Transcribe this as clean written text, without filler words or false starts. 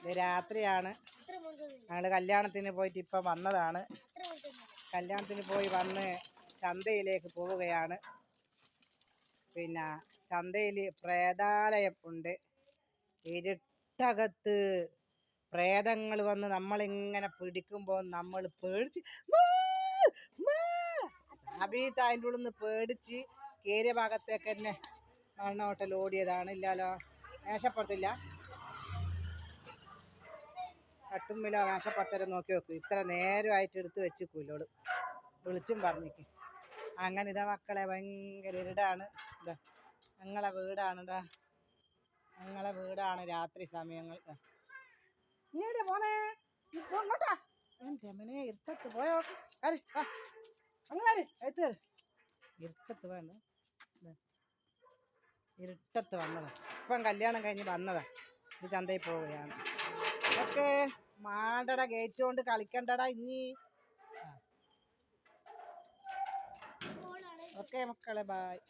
ഇത് രാത്രിയാണ്. ഞങ്ങൾ കല്യാണത്തിന് പോയിട്ട് ഇപ്പം വന്നതാണ്. കല്യാണത്തിന് പോയി വന്ന് ചന്തയിലേക്ക് പോവുകയാണ്. പിന്നെ ചന്തയിൽ പ്രേതാലയം ഉണ്ട്. ഇരുട്ടകത്ത് പ്രേതങ്ങൾ വന്ന് നമ്മളിങ്ങനെ പിടിക്കുമ്പോൾ നമ്മൾ പേടിച്ച് സാബീത്ത് അതിൻ്റെ ഉള്ളിൽ നിന്ന് പേടിച്ച് കയറിയ ഭാഗത്തേക്ക് തന്നെ മണ്ണോട്ടൽ ഓടിയതാണ്. ഇല്ലല്ലോ, മേശപ്പുറത്തില്ല, കട്ടുമ്പിലോ മേശപ്പുറത്തരം നോക്കി വെക്കും. ഇത്ര നേരമായിട്ട് എടുത്ത് വെച്ച് കൂലോട് വിളിച്ചും പറഞ്ഞിക്ക്. അങ്ങനെ ഇതാ മക്കളെ ഭയങ്കര ഇരുടാണ്. ഇതാ ഞങ്ങളെ വീടാണ്. ഇതാ ഞങ്ങളെ വീടാണ്. രാത്രി സമയങ്ങൾ ഇങ്ങോട്ട് പോണേ, ഇങ്ങോട്ടാ. എൻ്റെ അമ്മനെ ഇരുട്ടത്ത് പോയോ? അങ്ങനെ എത്ത് ഇരുട്ടത്ത് വേണ്ട, ഇരുട്ടത്ത് വന്നതാ. ഇപ്പം കല്യാണം കഴിഞ്ഞ് വന്നതാ. ഇത് ചന്തയിൽ പോവുകയാണ്. ഓക്കെ, മാണ്ടട ഗേറ്റ് കൊണ്ട് കളിക്കണ്ടടാ ഇനി. ഓക്കെ മക്കളെ, ബായ്.